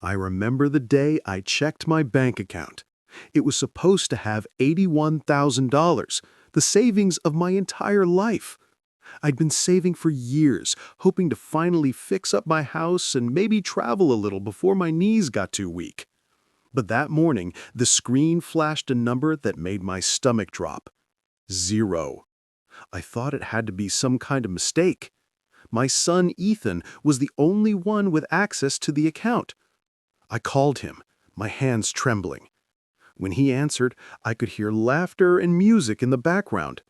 I remember the day I checked my bank account. It was supposed to have $81,000, the savings of my entire life. I'd been saving for years, hoping to finally fix up my house and maybe travel a little before my knees got too weak. But that morning, the screen flashed a number that made my stomach drop. 0. I thought it had to be some kind of mistake. My son Ethan was the only one with access to the account. I called him, my hands trembling. When he answered, I could hear laughter and music in the background.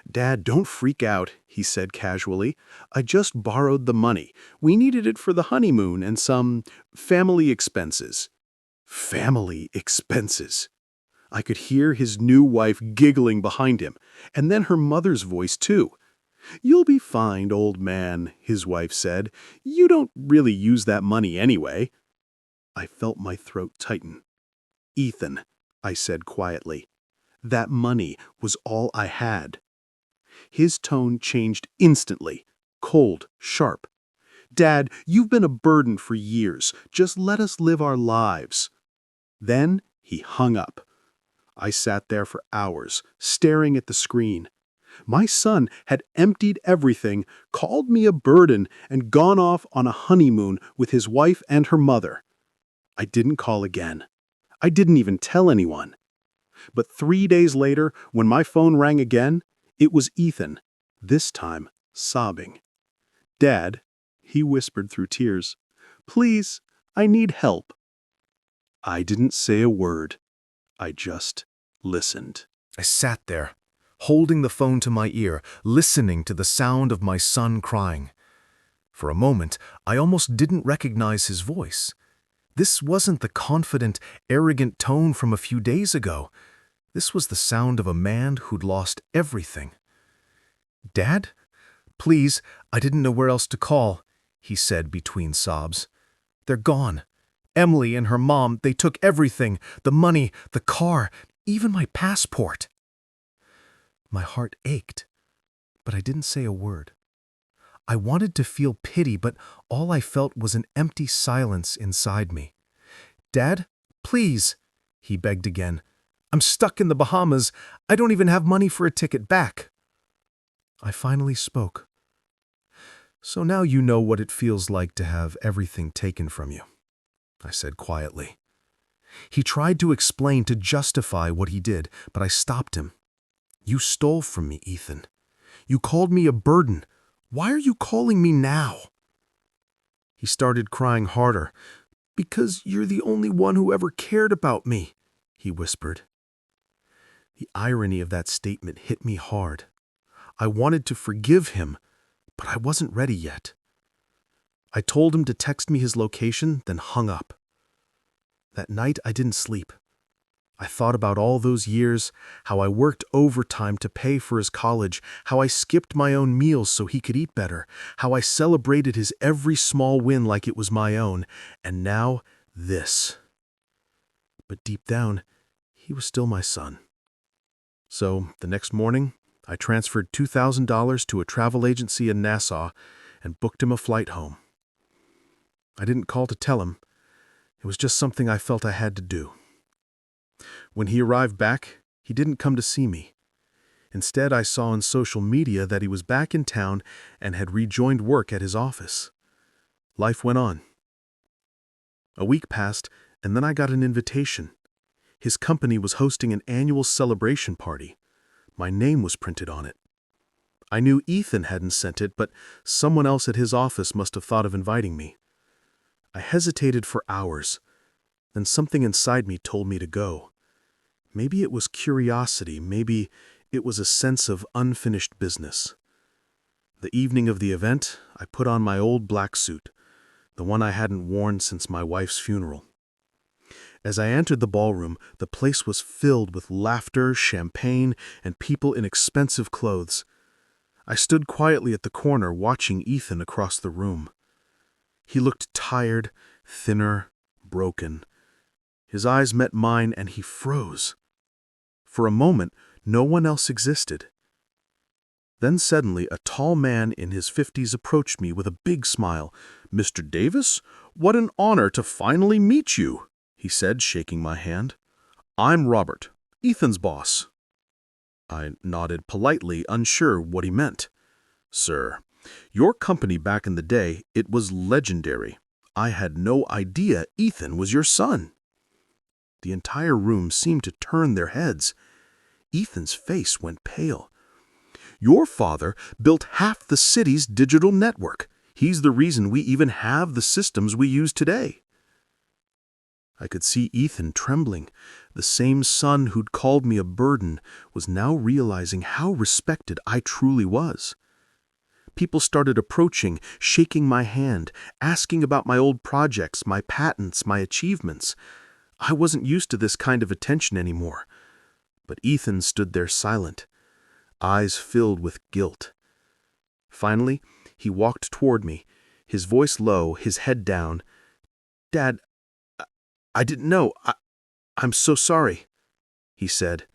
"Dad, don't freak out," he said casually. "I just borrowed the money. We needed it for the honeymoon and some family expenses." Family expenses. I could hear his new wife giggling behind him, and then her mother's voice too. "You'll be fine, old man," his wife said. "You don't really use that money anyway." I felt my throat tighten. "Ethan," I said quietly, "that money was all I had." His tone changed instantly, cold, sharp. "Dad, you've been a burden for years. Just let us live our lives." Then he hung up. I sat there for hours, staring at the screen. My son had emptied everything, called me a burden, and gone off on a honeymoon with his wife and her mother. I didn't call again. I didn't even tell anyone. But 3 days later, when my phone rang again, it was Ethan, this time sobbing. "Dad," he whispered through tears, "please, I need help." I didn't say a word. I just listened. I sat there, holding the phone to my ear, listening to the sound of my son crying. For a moment, I almost didn't recognize his voice. This wasn't the confident, arrogant tone from a few days ago. This was the sound of a man who'd lost everything. "Dad? Please, I didn't know where else to call," he said between sobs. "They're gone. Emily and her mom, they took everything, the money, the car, even my passport." My heart ached, but I didn't say a word. I wanted to feel pity, but all I felt was an empty silence inside me. "Dad, please," he begged again. "I'm stuck in the Bahamas. I don't even have money for a ticket back." I finally spoke. "So now you know what it feels like to have everything taken from you," I said quietly. He tried to explain, to justify what he did, but I stopped him. "You stole from me, Ethan. You called me a burden. Why are you calling me now?" He started crying harder. "Because you're the only one who ever cared about me," he whispered. The irony of that statement hit me hard. I wanted to forgive him, but I wasn't ready yet. I told him to text me his location, then hung up. That night I didn't sleep. I thought about all those years, how I worked overtime to pay for his college, how I skipped my own meals so he could eat better, how I celebrated his every small win like it was my own, and now this. But deep down, he was still my son. So the next morning, I transferred $2,000 to a travel agency in Nassau and booked him a flight home. I didn't call to tell him. It was just something I felt I had to do. When he arrived back, he didn't come to see me. Instead, I saw on social media that he was back in town and had rejoined work at his office. Life went on. A week passed, and then I got an invitation. His company was hosting an annual celebration party. My name was printed on it. I knew Ethan hadn't sent it, but someone else at his office must have thought of inviting me. I hesitated for hours. Then something inside me told me to go. Maybe it was curiosity, maybe it was a sense of unfinished business. The evening of the event, I put on my old black suit, the one I hadn't worn since my wife's funeral. As I entered the ballroom, the place was filled with laughter, champagne, and people in expensive clothes. I stood quietly at the corner watching Ethan across the room. He looked tired, thinner, broken. His eyes met mine and he froze. For a moment, no one else existed. Then suddenly, a tall man in his 50s approached me with a big smile. "Mr. Davis, What an honor to finally meet you, he said, shaking my hand. I'm Robert, Ethan's boss. I nodded politely, unsure what he meant. Sir, your company back in the day, it was legendary. I had no idea Ethan was your son. The entire room seemed to turn their heads. Ethan's face went pale. Your father built half the city's digital network. He's the reason we even have the systems we use today. I could see Ethan trembling. The same son who'd called me a burden was now realizing how respected I truly was. People started approaching, shaking my hand, asking about my old projects, my patents, my achievements. I wasn't used to this kind of attention anymore. But Ethan stood there silent, eyes filled with guilt. Finally, he walked toward me, his voice low, his head down. Dad, I didn't know. I'm so sorry, he said.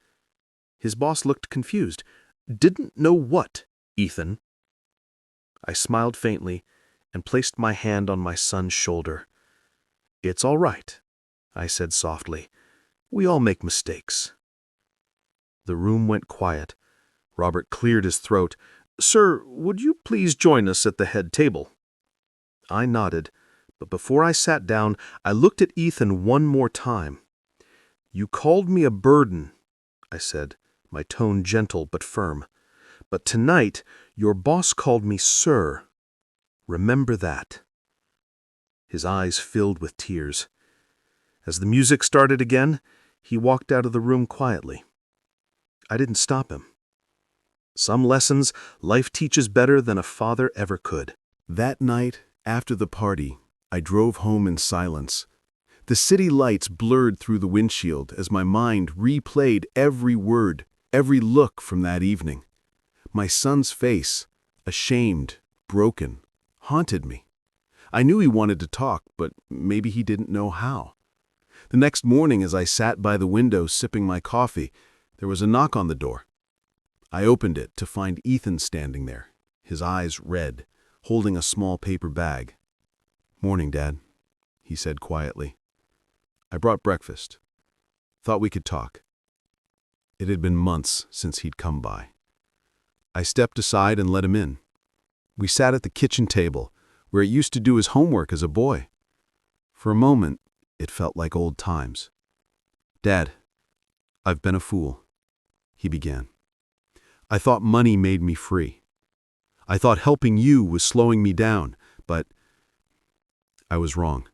His boss looked confused. Didn't know what, Ethan? I smiled faintly and placed my hand on my son's shoulder. It's all right, I said softly. We all make mistakes. The room went quiet. Robert cleared his throat. Sir, would you please join us at the head table? I nodded, but before I sat down, I looked at Ethan one more time. You called me a burden, I said, my tone gentle but firm. But tonight, your boss called me sir. Remember that. His eyes filled with tears. As the music started again, he walked out of the room quietly. I didn't stop him. Some lessons life teaches better than a father ever could. That night, after the party, I drove home in silence. The city lights blurred through the windshield as my mind replayed every word, every look from that evening. My son's face, ashamed, broken, haunted me. I knew he wanted to talk, but maybe he didn't know how. The next morning, as I sat by the window sipping my coffee, there was a knock on the door. I opened it to find Ethan standing there, his eyes red, holding a small paper bag. Morning, Dad, he said quietly. I brought breakfast. Thought we could talk. It had been months since he'd come by. I stepped aside and let him in. We sat at the kitchen table, where he used to do his homework as a boy. For a moment, it felt like old times. Dad, I've been a fool, he began. I thought money made me free. I thought helping you was slowing me down, but I was wrong.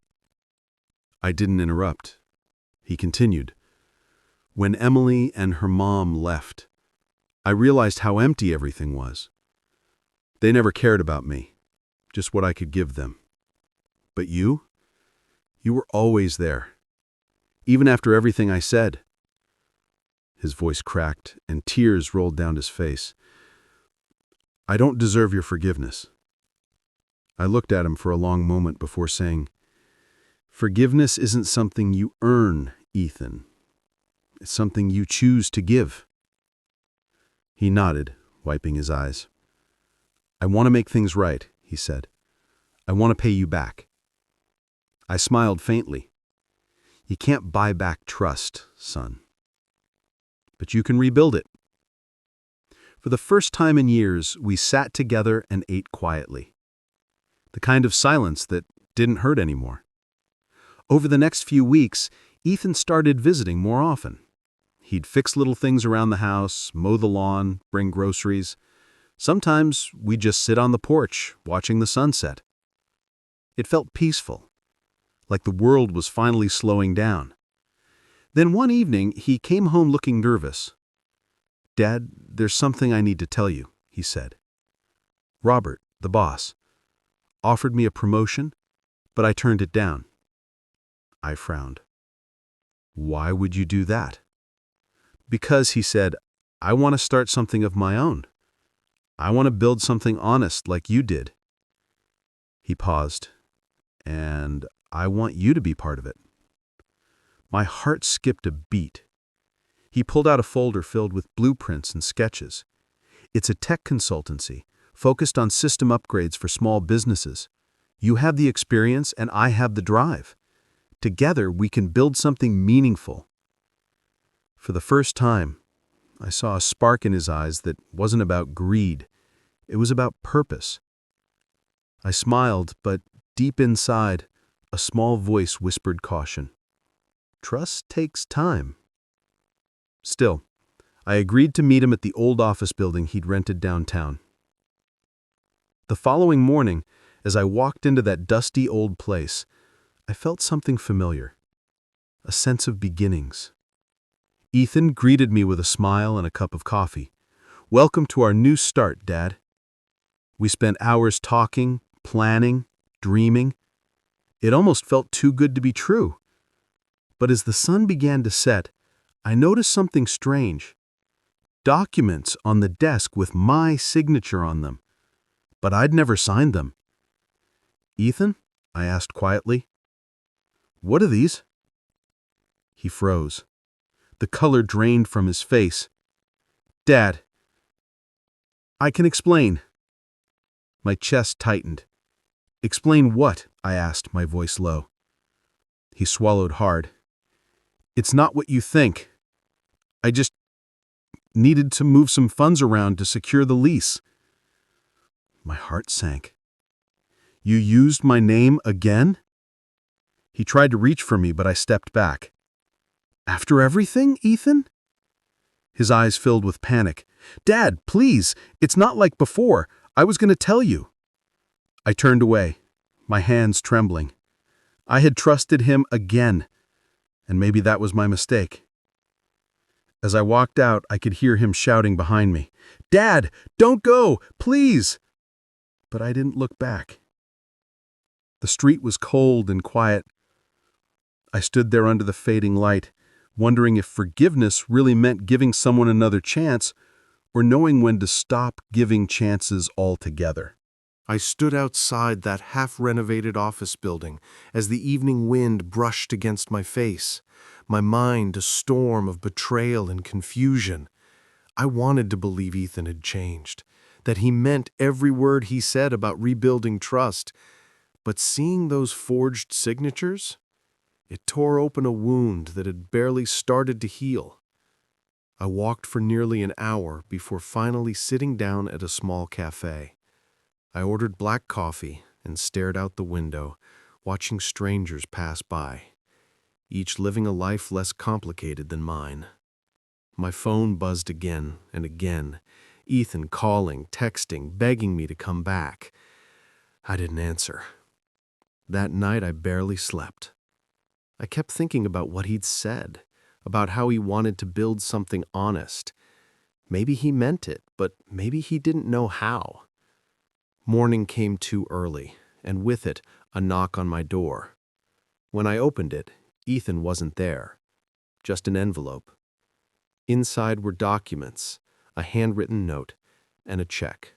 I didn't interrupt. He continued. When Emily and her mom left, I realized how empty everything was. They never cared about me, just what I could give them. But you were always there, even after everything I said. His voice cracked and tears rolled down his face. I don't deserve your forgiveness. I looked at him for a long moment before saying, Forgiveness isn't something you earn, Ethan. It's something you choose to give. He nodded, wiping his eyes. I want to make things right, he said. I want to pay you back. I smiled faintly. You can't buy back trust, son. But you can rebuild it. For the first time in years, we sat together and ate quietly. The kind of silence that didn't hurt anymore. Over the next few weeks, Ethan started visiting more often. He'd fix little things around the house, mow the lawn, bring groceries. Sometimes we'd just sit on the porch, watching the sunset. It felt peaceful, like the world was finally slowing down. Then one evening, he came home looking nervous. Dad, there's something I need to tell you, he said. Robert, the boss, offered me a promotion, but I turned it down. I frowned. Why would you do that? Because, he said, I want to start something of my own. I want to build something honest like you did. He paused, and I want you to be part of it. My heart skipped a beat. He pulled out a folder filled with blueprints and sketches. It's a tech consultancy, focused on system upgrades for small businesses. You have the experience and I have the drive. Together, we can build something meaningful." For the first time, I saw a spark in his eyes that wasn't about greed. It was about purpose. I smiled, but deep inside, a small voice whispered caution. Trust takes time. Still, I agreed to meet him at the old office building he'd rented downtown. The following morning, as I walked into that dusty old place, I felt something familiar, a sense of beginnings. Ethan greeted me with a smile and a cup of coffee. "Welcome to our new start, Dad." We spent hours talking, planning, dreaming. It almost felt too good to be true. But as the sun began to set, I noticed something strange. Documents on the desk with my signature on them. But I'd never signed them. "Ethan?" I asked quietly. "What are these?" He froze. The color drained from his face. "Dad, I can explain." My chest tightened. "Explain what?" I asked, my voice low. He swallowed hard. "It's not what you think. I just needed to move some funds around to secure the lease." My heart sank. "You used my name again?" He tried to reach for me, but I stepped back. "After everything, Ethan?" His eyes filled with panic. "Dad, please, it's not like before. I was going to tell you." I turned away, my hands trembling. I had trusted him again, and maybe that was my mistake. As I walked out, I could hear him shouting behind me, "Dad, don't go, please!" But I didn't look back. The street was cold and quiet. I stood there under the fading light, wondering if forgiveness really meant giving someone another chance or knowing when to stop giving chances altogether. I stood outside that half-renovated office building as the evening wind brushed against my face, my mind a storm of betrayal and confusion. I wanted to believe Ethan had changed, that he meant every word he said about rebuilding trust, but seeing those forged signatures, it tore open a wound that had barely started to heal. I walked for nearly an hour before finally sitting down at a small cafe. I ordered black coffee and stared out the window, watching strangers pass by, each living a life less complicated than mine. My phone buzzed again and again, Ethan calling, texting, begging me to come back. I didn't answer. That night I barely slept. I kept thinking about what he'd said, about how he wanted to build something honest. Maybe he meant it, but maybe he didn't know how. Morning came too early, and with it, a knock on my door. When I opened it, Ethan wasn't there, just an envelope. Inside were documents, a handwritten note, and a check.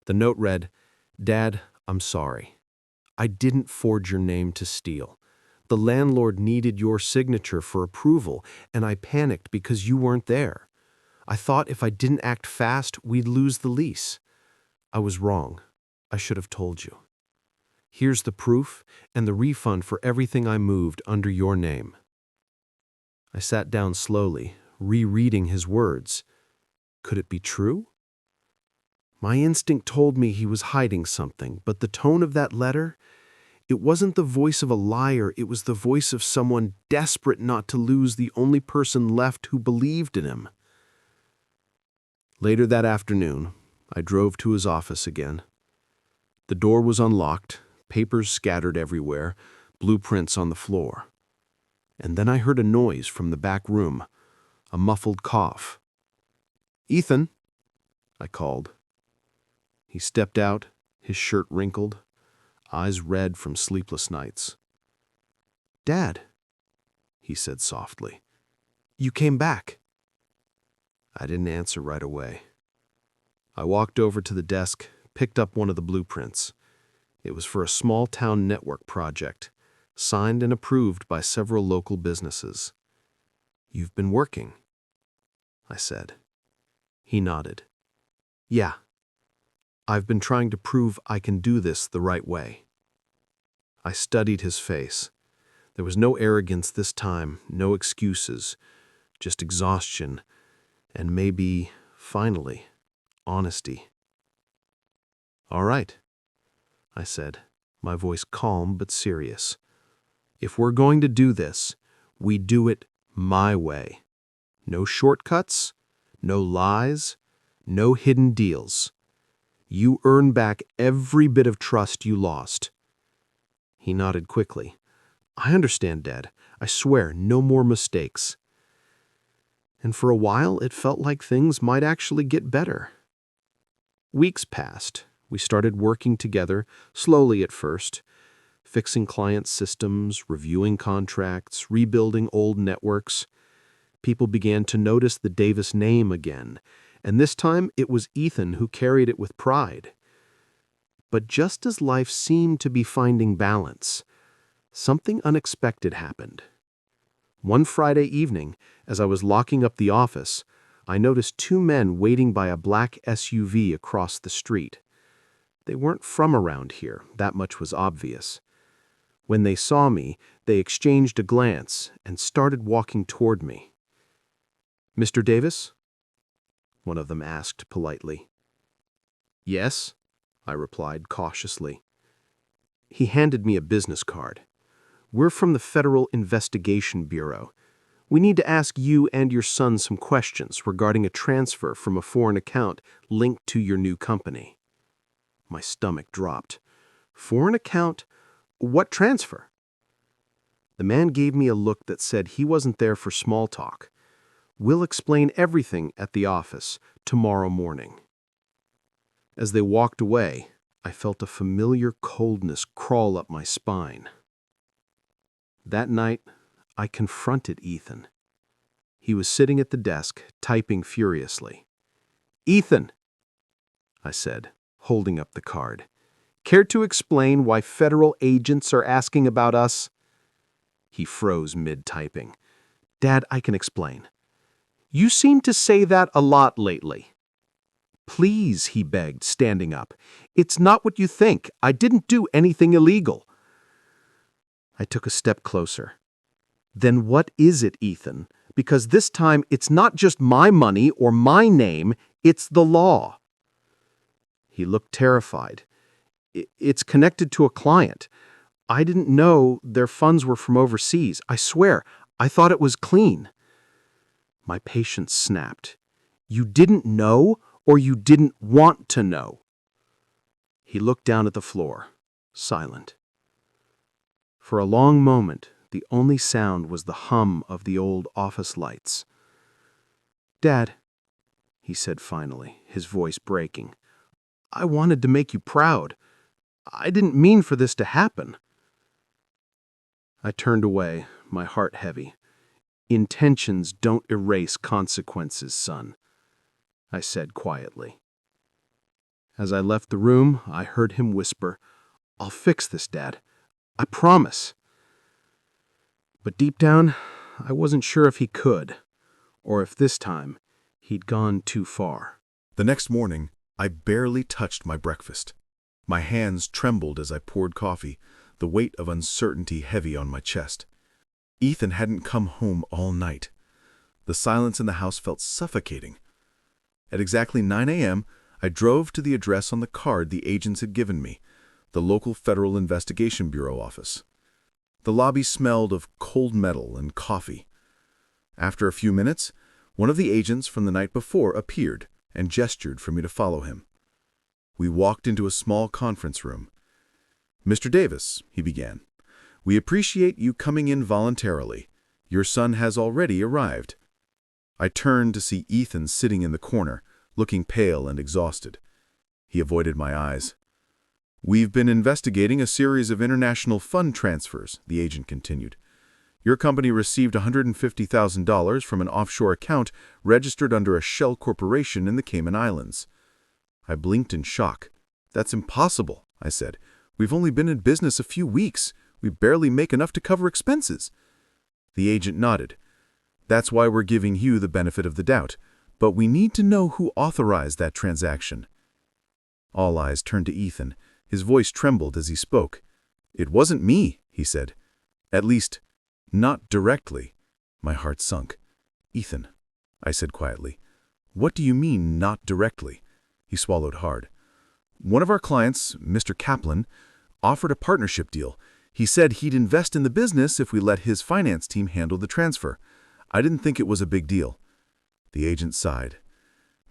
The note read, "Dad, I'm sorry. I didn't forge your name to steal. The landlord needed your signature for approval, and I panicked because you weren't there. I thought if I didn't act fast, we'd lose the lease. I was wrong. I should have told you. Here's the proof and the refund for everything I moved under your name." I sat down slowly, rereading his words. Could it be true? My instinct told me he was hiding something, but the tone of that letter, it wasn't the voice of a liar, it was the voice of someone desperate not to lose the only person left who believed in him. Later that afternoon, I drove to his office again. The door was unlocked, papers scattered everywhere, blueprints on the floor. And then I heard a noise from the back room, a muffled cough. "Ethan," I called. He stepped out, his shirt wrinkled, eyes red from sleepless nights. "Dad," he said softly, "you came back." I didn't answer right away. I walked over to the desk, picked up one of the blueprints. It was for a small town network project, signed and approved by several local businesses. "You've been working," I said. He nodded. "Yeah. I've been trying to prove I can do this the right way." I studied his face. There was no arrogance this time, no excuses, just exhaustion, and maybe, finally, honesty. "All right," I said, my voice calm but serious. "If we're going to do this, we do it my way. No shortcuts, no lies, no hidden deals. You earn back every bit of trust you lost." He nodded quickly. "I understand, Dad. I swear, no more mistakes." And for a while, it felt like things might actually get better. Weeks passed. We started working together, slowly at first, fixing client systems, reviewing contracts, rebuilding old networks. People began to notice the Davis name again, and this time it was Ethan who carried it with pride. But just as life seemed to be finding balance, something unexpected happened. One Friday evening, as I was locking up the office, I noticed two men waiting by a black SUV across the street. They weren't from around here, that much was obvious. When they saw me, they exchanged a glance and started walking toward me. "Mr. Davis?" one of them asked politely. "Yes," I replied cautiously. He handed me a business card. "We're from the Federal Investigation Bureau. We need to ask you and your son some questions regarding a transfer from a foreign account linked to your new company." My stomach dropped. "Foreign account? What transfer?" The man gave me a look that said he wasn't there for small talk. "We'll explain everything at the office tomorrow morning." As they walked away, I felt a familiar coldness crawl up my spine. That night, I confronted Ethan. He was sitting at the desk, typing furiously. "Ethan," I said, holding up the card, "care to explain why federal agents are asking about us?" He froze mid-typing. "Dad, I can explain." "You seem to say that a lot lately." "Please," he begged, standing up. "It's not what you think. I didn't do anything illegal." I took a step closer. "Then what is it, Ethan? Because this time it's not just my money or my name, it's the law." He looked terrified. "It's connected to a client. I didn't know their funds were from overseas. I swear, I thought it was clean." My patience snapped. "You didn't know, or you didn't want to know?" He looked down at the floor, silent. For a long moment, the only sound was the hum of the old office lights. "Dad," he said finally, his voice breaking, "I wanted to make you proud. I didn't mean for this to happen." I turned away, my heart heavy. "Intentions don't erase consequences, son," I said quietly. As I left the room, I heard him whisper, "I'll fix this, Dad. I promise." But deep down, I wasn't sure if he could, or if this time he'd gone too far. The next morning, I barely touched my breakfast. My hands trembled as I poured coffee, the weight of uncertainty heavy on my chest. Ethan hadn't come home all night. The silence in the house felt suffocating. At exactly 9 a.m., I drove to the address on the card the agents had given me, the local Federal Investigation Bureau office. The lobby smelled of cold metal and coffee. After a few minutes, one of the agents from the night before appeared and gestured for me to follow him. We walked into a small conference room. "Mr. Davis," he began, "we appreciate you coming in voluntarily. Your son has already arrived." I turned to see Ethan sitting in the corner, looking pale and exhausted. He avoided my eyes. "We've been investigating a series of international fund transfers," the agent continued. "Your company received $150,000 from an offshore account registered under a shell corporation in the Cayman Islands." I blinked in shock. "That's impossible," I said. "We've only been in business a few weeks. We barely make enough to cover expenses." The agent nodded. "That's why we're giving you the benefit of the doubt. But we need to know who authorized that transaction." All eyes turned to Ethan. His voice trembled as he spoke. "It wasn't me," he said. "At least, not directly." My heart sunk. "Ethan," I said quietly, "what do you mean, not directly?" He swallowed hard. "One of our clients, Mr. Kaplan, offered a partnership deal. He said he'd invest in the business if we let his finance team handle the transfer. I didn't think it was a big deal." The agent sighed.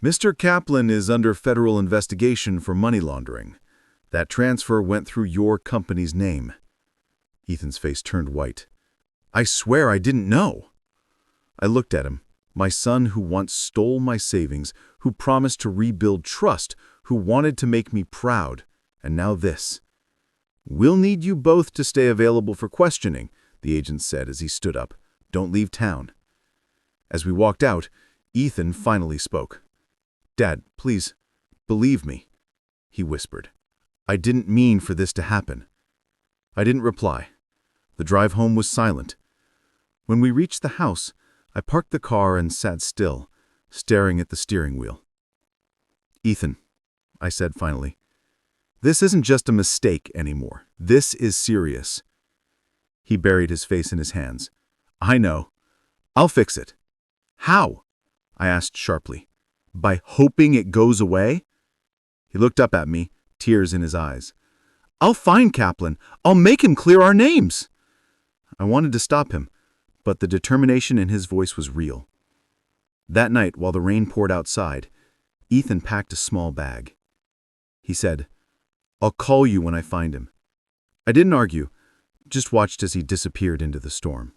"Mr. Kaplan is under federal investigation for money laundering. That transfer went through your company's name." Ethan's face turned white. "I swear I didn't know." I looked at him. My son who once stole my savings, who promised to rebuild trust, who wanted to make me proud, and now this. "We'll need you both to stay available for questioning," the agent said as he stood up. "Don't leave town." As we walked out, Ethan finally spoke. "Dad, please, believe me," he whispered. "I didn't mean for this to happen." I didn't reply. The drive home was silent. When we reached the house, I parked the car and sat still, staring at the steering wheel. "Ethan," I said finally, "this isn't just a mistake anymore. This is serious." He buried his face in his hands. "I know. I'll fix it." "How?" I asked sharply. "By hoping it goes away?" He looked up at me, tears in his eyes. "I'll find Kaplan. I'll make him clear our names." I wanted to stop him, but the determination in his voice was real. That night, while the rain poured outside, Ethan packed a small bag. He said, "I'll call you when I find him." I didn't argue, just watched as he disappeared into the storm.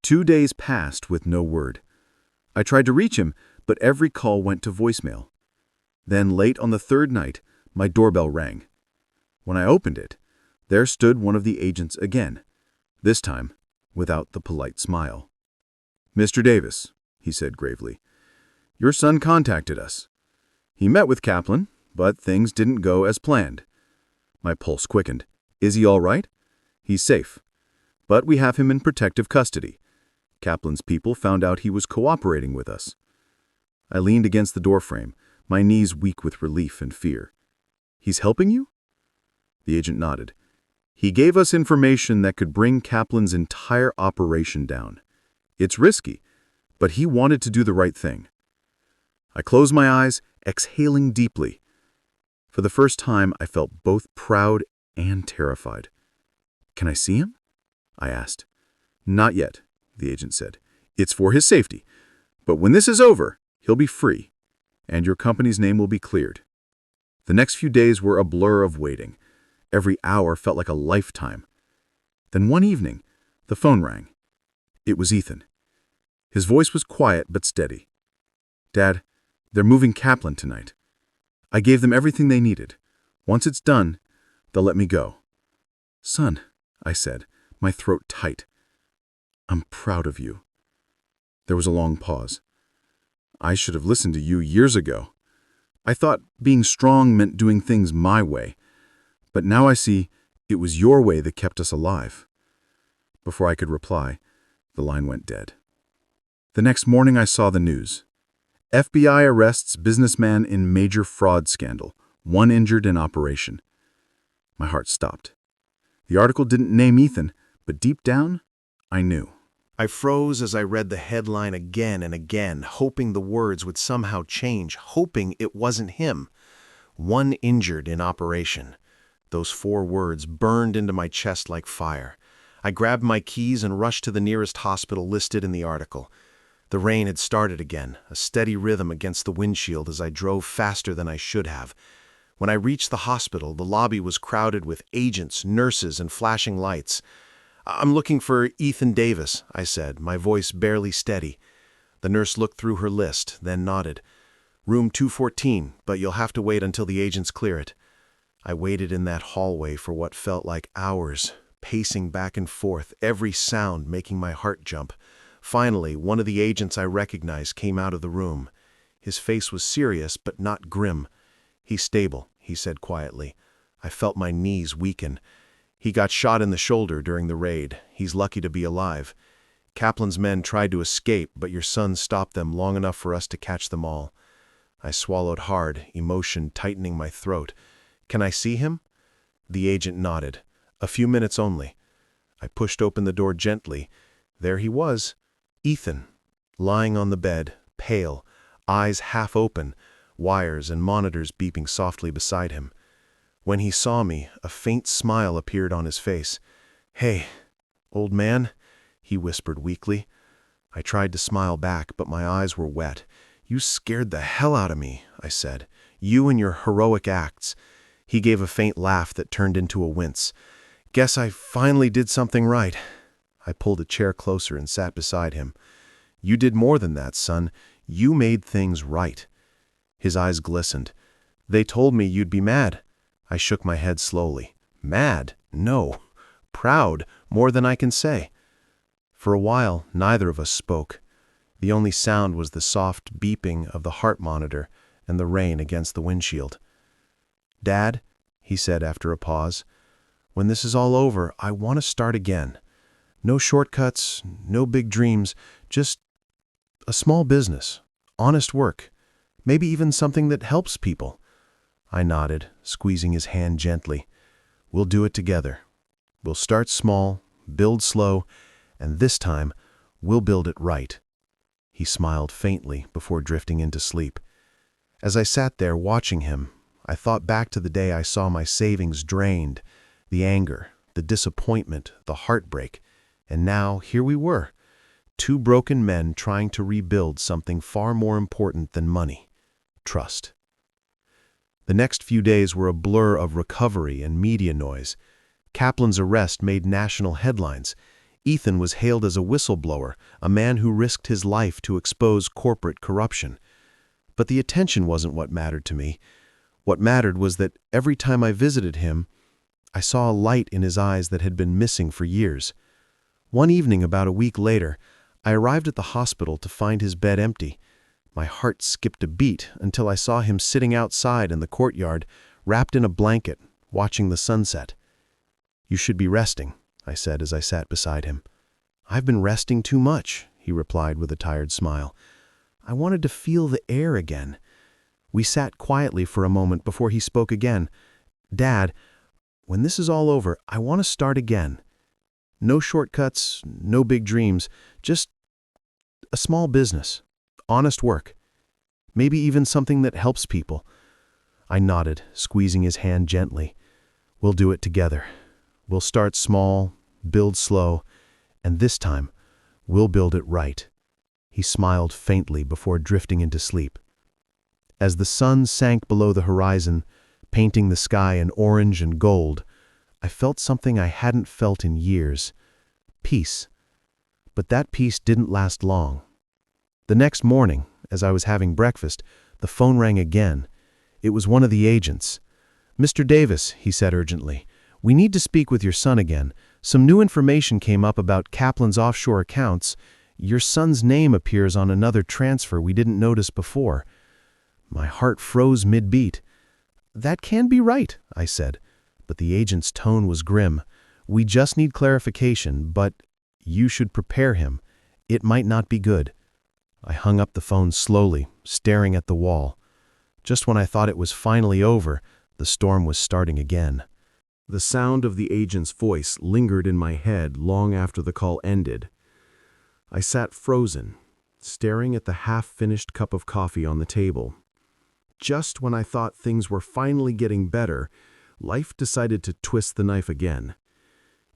2 days passed with no word. I tried to reach him, but every call went to voicemail. Then, late on the third night, my doorbell rang. When I opened it, there stood one of the agents again, this time without the polite smile. "Mr. Davis," he said gravely, "your son contacted us. He met with Kaplan, but things didn't go as planned." My pulse quickened. "Is he all right?" "He's safe, but we have him in protective custody. Kaplan's people found out he was cooperating with us." I leaned against the doorframe, my knees weak with relief and fear. "He's helping you?" The agent nodded. "He gave us information that could bring Kaplan's entire operation down. It's risky, but he wanted to do the right thing." I closed my eyes, exhaling deeply. For the first time, I felt both proud and terrified. "Can I see him?" I asked. "Not yet," the agent said. "It's for his safety. But when this is over, he'll be free, and your company's name will be cleared." The next few days were a blur of waiting. Every hour felt like a lifetime. Then one evening, the phone rang. It was Ethan. His voice was quiet but steady. "Dad, they're moving Kaplan tonight. I gave them everything they needed. Once it's done, they'll let me go." "Son," I said, my throat tight, "I'm proud of you." There was a long pause. "I should have listened to you years ago. I thought being strong meant doing things my way. But now I see it was your way that kept us alive." Before I could reply, the line went dead. The next morning I saw the news. FBI arrests businessman in major fraud scandal, 1 injured in operation. My heart stopped. The article didn't name Ethan, but deep down, I knew. I froze as I read the headline again and again, hoping the words would somehow change, hoping it wasn't him. 1 injured in operation. Those 4 words burned into my chest like fire. I grabbed my keys and rushed to the nearest hospital listed in the article. The rain had started again, a steady rhythm against the windshield as I drove faster than I should have. When I reached the hospital, the lobby was crowded with agents, nurses, and flashing lights. "I'm looking for Ethan Davis," I said, my voice barely steady. The nurse looked through her list, then nodded. "Room 214, but you'll have to wait until the agents clear it." I waited in that hallway for what felt like hours, pacing back and forth, every sound making my heart jump. Finally, one of the agents I recognized came out of the room. His face was serious, but not grim. "He's stable," he said quietly. I felt my knees weaken. "He got shot in the shoulder during the raid. He's lucky to be alive. Kaplan's men tried to escape, but your son stopped them long enough for us to catch them all." I swallowed hard, emotion tightening my throat. "Can I see him?" The agent nodded. A few minutes only. I pushed open the door gently. There he was, Ethan, lying on the bed, pale, eyes half open, wires and monitors beeping softly beside him. When he saw me, a faint smile appeared on his face. "Hey, old man," he whispered weakly. I tried to smile back, but my eyes were wet. "You scared the hell out of me," I said. "You and your heroic acts." He gave a faint laugh that turned into a wince. "Guess I finally did something right." I pulled a chair closer and sat beside him. "You did more than that, son. You made things right." His eyes glistened. "They told me you'd be mad." I shook my head slowly. "Mad? No. Proud, more than I can say." For a while, neither of us spoke. The only sound was the soft beeping of the heart monitor and the rain against the windshield. "Dad," he said after a pause, "when this is all over, I want to start again. No shortcuts, no big dreams, just a small business, honest work, maybe even something that helps people." I nodded, squeezing his hand gently. "We'll do it together. We'll start small, build slow, and this time, we'll build it right." He smiled faintly before drifting into sleep. As I sat there watching him, I thought back to the day I saw my savings drained, the anger, the disappointment, the heartbreak, and now here we were, two broken men trying to rebuild something far more important than money: trust. The next few days were a blur of recovery and media noise. Kaplan's arrest made national headlines. Ethan was hailed as a whistleblower, a man who risked his life to expose corporate corruption. But the attention wasn't what mattered to me. What mattered was that every time I visited him, I saw a light in his eyes that had been missing for years. One evening about a week later, I arrived at the hospital to find his bed empty. My heart skipped a beat until I saw him sitting outside in the courtyard, wrapped in a blanket, watching the sunset. "You should be resting," I said as I sat beside him. "I've been resting too much," he replied with a tired smile. "I wanted to feel the air again." We sat quietly for a moment before he spoke again. "Dad, when this is all over, I want to start again. No shortcuts, no big dreams, just a small business, honest work, maybe even something that helps people." I nodded, squeezing his hand gently. "We'll do it together. We'll start small, build slow, and this time, we'll build it right." He smiled faintly before drifting into sleep. As the sun sank below the horizon, painting the sky in orange and gold, I felt something I hadn't felt in years: peace. But that peace didn't last long. The next morning, as I was having breakfast, the phone rang again. It was one of the agents. "Mr. Davis," he said urgently, "we need to speak with your son again. Some new information came up about Kaplan's offshore accounts. Your son's name appears on another transfer we didn't notice before." My heart froze mid-beat. "That can be right," I said, but the agent's tone was grim. "We just need clarification, but you should prepare him. It might not be good." I hung up the phone slowly, staring at the wall. Just when I thought it was finally over, the storm was starting again. The sound of the agent's voice lingered in my head long after the call ended. I sat frozen, staring at the half-finished cup of coffee on the table. Just when I thought things were finally getting better, life decided to twist the knife again.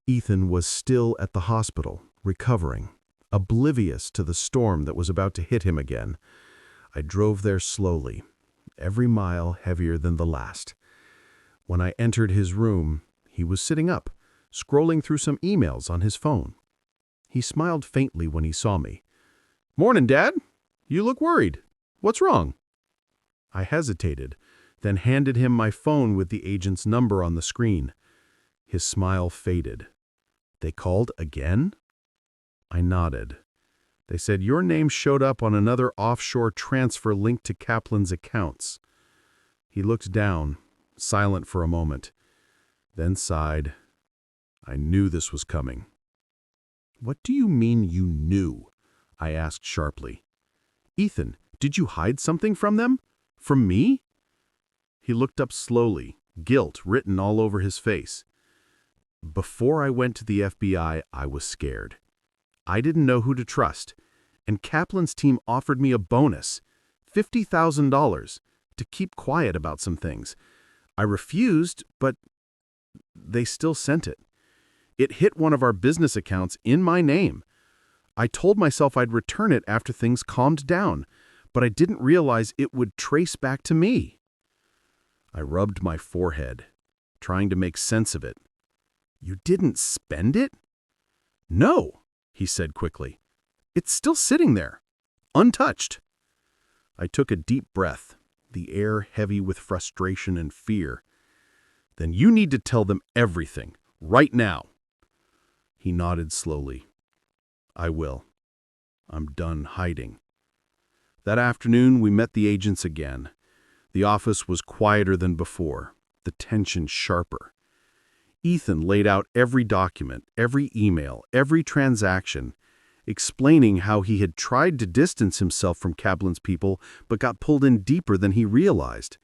Ethan was still at the hospital, recovering, oblivious to the storm that was about to hit him again. I drove there slowly, every mile heavier than the last. When I entered his room, he was sitting up, scrolling through some emails on his phone. He smiled faintly when he saw me. "Morning, Dad. You look worried. What's wrong?" I hesitated, then handed him my phone with the agent's number on the screen. His smile faded. "They called again?" I nodded. "They said your name showed up on another offshore transfer linked to Kaplan's accounts." He looked down, silent for a moment, then sighed. I knew this was coming. "What do you mean you knew?" I asked sharply. "Ethan, did you hide something from them? From me?" He looked up slowly, guilt written all over his face. Before I went to the FBI, I was scared. I didn't know who to trust, and Kaplan's team offered me a bonus, $50,000, to keep quiet about some things. I refused, but they still sent it. It hit one of our business accounts in my name. I told myself I'd return it after things calmed down, but I didn't realize it would trace back to me. I rubbed my forehead, trying to make sense of it. You didn't spend it? No, he said quickly. It's still sitting there, untouched. I took a deep breath, the air heavy with frustration and fear. Then you need to tell them everything, right now. He nodded slowly. I will. I'm done hiding. That afternoon, we met the agents again. The office was quieter than before, the tension sharper. Ethan laid out every document, every email, every transaction, explaining how he had tried to distance himself from Kaplan's people but got pulled in deeper than he realized.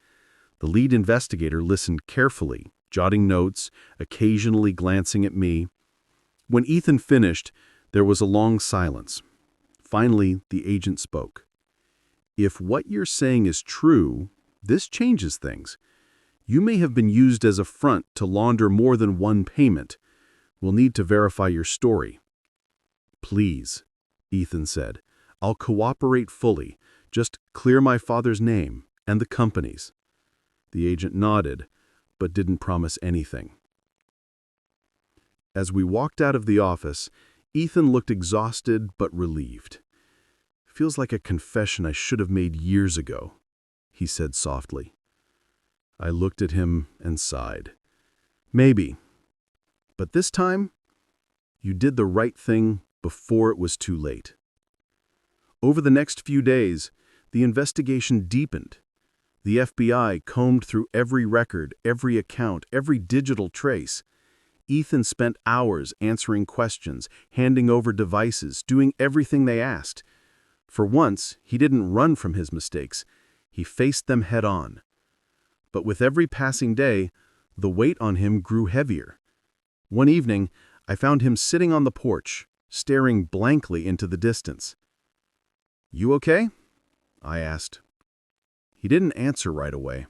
The lead investigator listened carefully, jotting notes, occasionally glancing at me. When Ethan finished, there was a long silence. Finally, the agent spoke. If what you're saying is true, this changes things. You may have been used as a front to launder more than one payment. We'll need to verify your story. Please, Ethan said. I'll cooperate fully. Just clear my father's name and the company's. The agent nodded, but didn't promise anything. As we walked out of the office, Ethan looked exhausted but relieved. Feels like a confession I should have made years ago, he said softly. I looked at him and sighed. Maybe. But this time, you did the right thing before it was too late. Over the next few days, the investigation deepened. The FBI combed through every record, every account, every digital trace. Ethan spent hours answering questions, handing over devices, doing everything they asked. For once, he didn't run from his mistakes. He faced them head-on. But with every passing day, the weight on him grew heavier. One evening, I found him sitting on the porch, staring blankly into the distance. "You okay?" I asked. He didn't answer right away.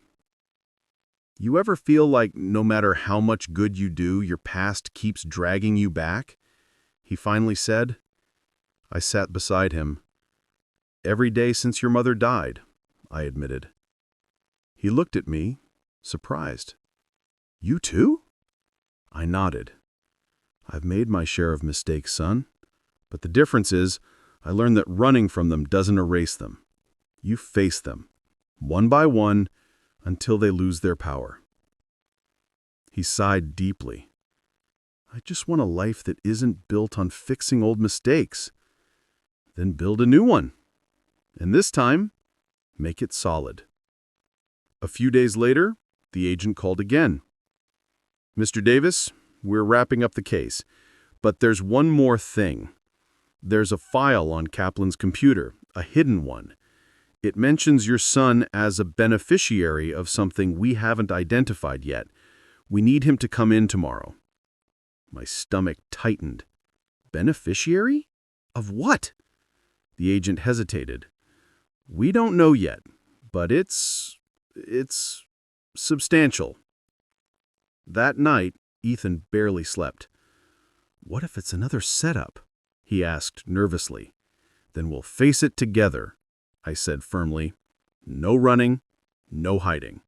"You ever feel like no matter how much good you do, your past keeps dragging you back?" he finally said. I sat beside him. "Every day since your mother died," I admitted. He looked at me, surprised. "You too?" I nodded. "I've made my share of mistakes, son. But the difference is, I learned that running from them doesn't erase them. You face them, one by one, until they lose their power." He sighed deeply. "I just want a life that isn't built on fixing old mistakes. Then build a new one. And this time, make it solid." A few days later, the agent called again. "Mr. Davis, we're wrapping up the case, but there's one more thing. There's a file on Kaplan's computer, a hidden one. It mentions your son as a beneficiary of something we haven't identified yet. We need him to come in tomorrow." My stomach tightened. "Beneficiary? Of what?" The agent hesitated. "We don't know yet, but it's substantial." That night, Ethan barely slept. "What if it's another setup?" he asked nervously. "Then we'll face it together," I said firmly. "No running, no hiding."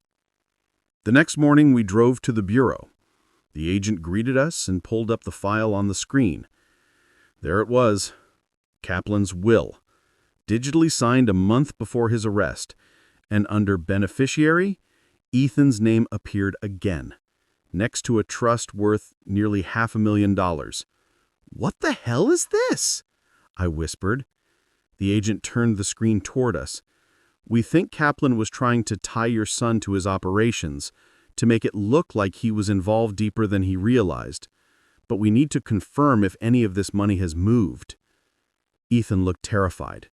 The next morning, we drove to the bureau. The agent greeted us and pulled up the file on the screen. There it was, Kaplan's will, digitally signed a month before his arrest, and under beneficiary, Ethan's name appeared again, next to a trust worth nearly $500,000. "What the hell is this?" I whispered. The agent turned the screen toward us. "We think Kaplan was trying to tie your son to his operations, to make it look like he was involved deeper than he realized. But we need to confirm if any of this money has moved." Ethan looked terrified.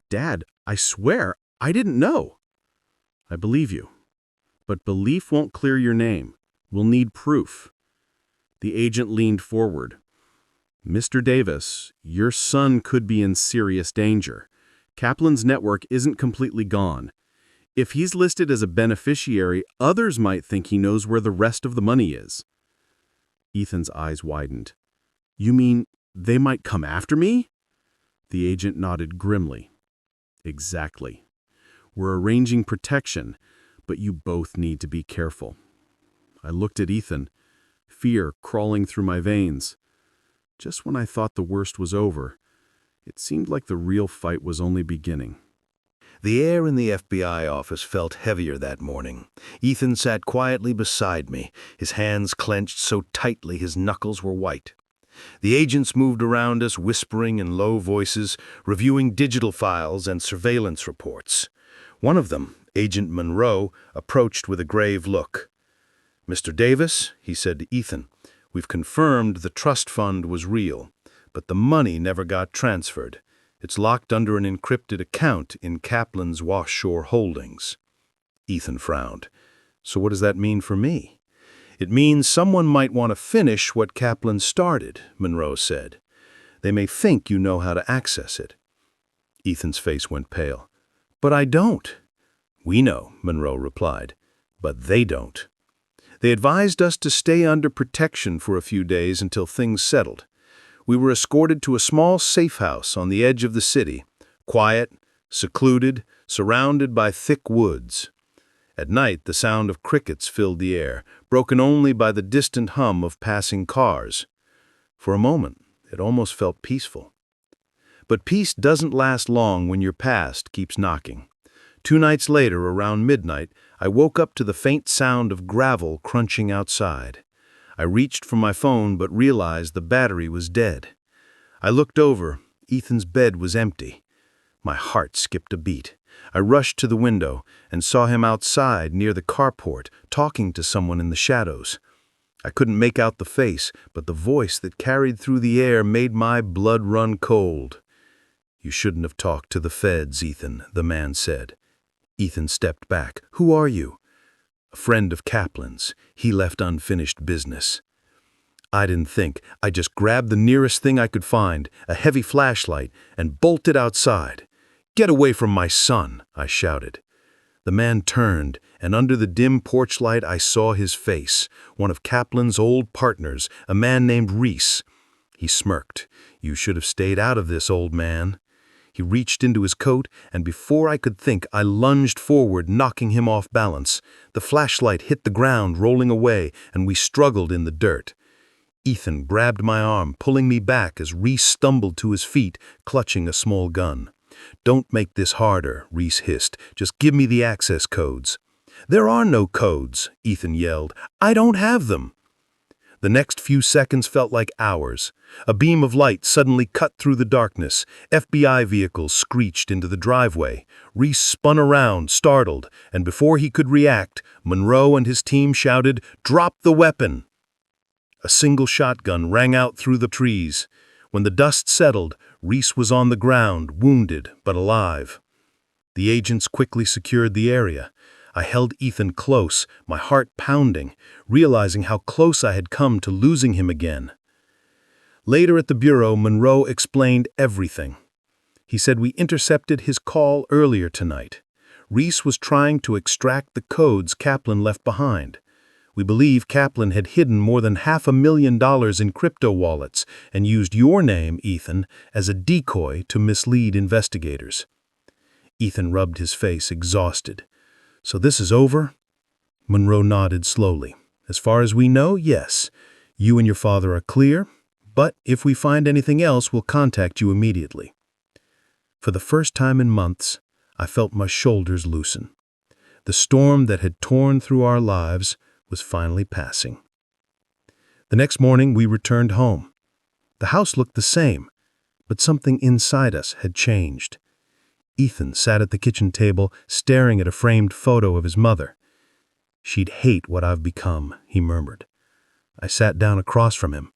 "Dad, I swear, I didn't know." "I believe you. But belief won't clear your name. We'll need proof." The agent leaned forward. Mr. Davis, your son could be in serious danger. Kaplan's network isn't completely gone. If he's listed as a beneficiary, others might think he knows where the rest of the money is. Ethan's eyes widened. You mean they might come after me? The agent nodded grimly. Exactly. We're arranging protection, but you both need to be careful. I looked at Ethan, fear crawling through my veins. Just when I thought the worst was over, it seemed like the real fight was only beginning. The air in the FBI office felt heavier that morning. Ethan sat quietly beside me, his hands clenched so tightly his knuckles were white. The agents moved around us, whispering in low voices, reviewing digital files and surveillance reports. One of them, Agent Monroe, approached with a grave look. "Mr. Davis," he said to Ethan, "we've confirmed the trust fund was real, but the money never got transferred. It's locked under an encrypted account in Kaplan's offshore holdings." Ethan frowned. "So what does that mean for me?" "It means someone might want to finish what Kaplan started," Monroe said. "They may think you know how to access it." Ethan's face went pale. "But I don't." "We know," Monroe replied, "but they don't. They advised us to stay under protection for a few days until things settled. We were escorted to a small safe house on the edge of the city, quiet, secluded, surrounded by thick woods. At night, the sound of crickets filled the air, broken only by the distant hum of passing cars. For a moment, it almost felt peaceful. But peace doesn't last long when your past keeps knocking. 2 nights later, around midnight, I woke up to the faint sound of gravel crunching outside. I reached for my phone but realized the battery was dead. I looked over. Ethan's bed was empty. My heart skipped a beat. I rushed to the window and saw him outside near the carport, talking to someone in the shadows. I couldn't make out the face, but the voice that carried through the air made my blood run cold. "You shouldn't have talked to the feds, Ethan," the man said. Ethan stepped back. "Who are you?" "A friend of Kaplan's. He left unfinished business." I didn't think. I just grabbed the nearest thing I could find, a heavy flashlight, and bolted outside. "Get away from my son," I shouted. The man turned, and under the dim porch light I saw his face, one of Kaplan's old partners, a man named Reese. He smirked. "You should have stayed out of this, old man." He reached into his coat, and before I could think, I lunged forward, knocking him off balance. The flashlight hit the ground, rolling away, and we struggled in the dirt. Ethan grabbed my arm, pulling me back as Reese stumbled to his feet, clutching a small gun. "Don't make this harder," Reese hissed. "Just give me the access codes." "There are no codes," Ethan yelled. "I don't have them." The next few seconds felt like hours. A beam of light suddenly cut through the darkness. FBI vehicles screeched into the driveway. Reese spun around, startled, and before he could react, Monroe and his team shouted, "Drop the weapon!" A single shotgun rang out through the trees. When the dust settled, Reese was on the ground, wounded but alive. The agents quickly secured the area. I held Ethan close, my heart pounding, realizing how close I had come to losing him again. Later at the bureau, Monroe explained everything. He said we intercepted his call earlier tonight. Reese was trying to extract the codes Kaplan left behind. We believe Kaplan had hidden more than $500,000 in crypto wallets and used your name, Ethan, as a decoy to mislead investigators. Ethan rubbed his face, exhausted. "So this is over?" Monroe nodded slowly. "As far as we know, yes. You and your father are clear, but if we find anything else, we'll contact you immediately." For the first time in months, I felt my shoulders loosen. The storm that had torn through our lives was finally passing. The next morning, we returned home. The house looked the same, but something inside us had changed. Ethan sat at the kitchen table, staring at a framed photo of his mother. "She'd hate what I've become," he murmured. I sat down across from him.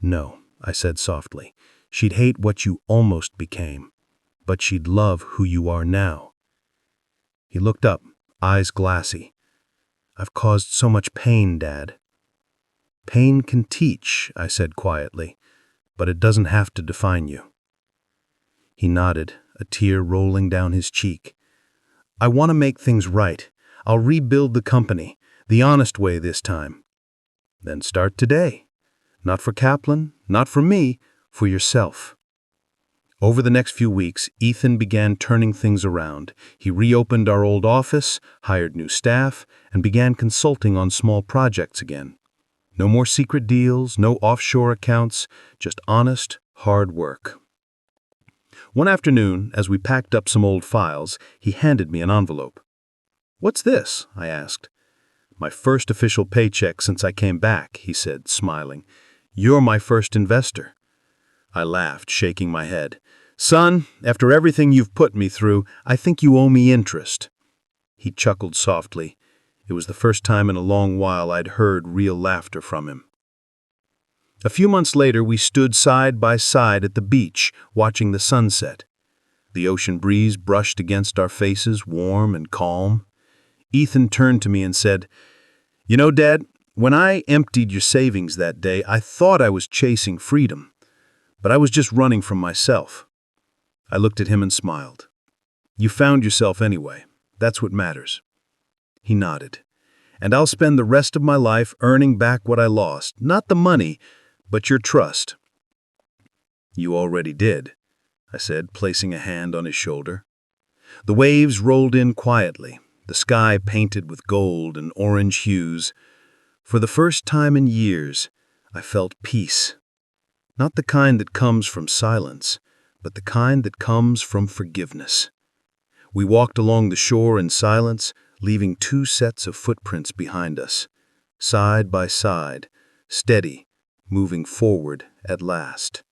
"No," I said softly. "She'd hate what you almost became, but she'd love who you are now." He looked up, eyes glassy. "I've caused so much pain, Dad." Pain can teach, I said quietly, but it doesn't have to define you. He nodded, a tear rolling down his cheek. I want to make things right. I'll rebuild the company, the honest way this time. Then start today. Not for Kaplan, not for me, for yourself. Over the next few weeks, Ethan began turning things around. He reopened our old office, hired new staff, and began consulting on small projects again. No more secret deals, no offshore accounts, just honest, hard work. One afternoon, as we packed up some old files, he handed me an envelope. "What's this?" I asked. "My first official paycheck since I came back," he said, smiling. "You're my first investor." I laughed, shaking my head. "Son, after everything you've put me through, I think you owe me interest." He chuckled softly. It was the first time in a long while I'd heard real laughter from him. A few months later, we stood side by side at the beach, watching the sunset. The ocean breeze brushed against our faces, warm and calm. Ethan turned to me and said, "You know, Dad, when I emptied your savings that day, I thought I was chasing freedom, but I was just running from myself." I looked at him and smiled. "You found yourself anyway. That's what matters." He nodded. "And I'll spend the rest of my life earning back what I lost, not the money, but your trust." "You already did," I said, placing a hand on his shoulder. The waves rolled in quietly, the sky painted with gold and orange hues. For the first time in years, I felt peace. Not the kind that comes from silence, but the kind that comes from forgiveness. We walked along the shore in silence, leaving 2 sets of footprints behind us, side by side, steady, moving forward at last.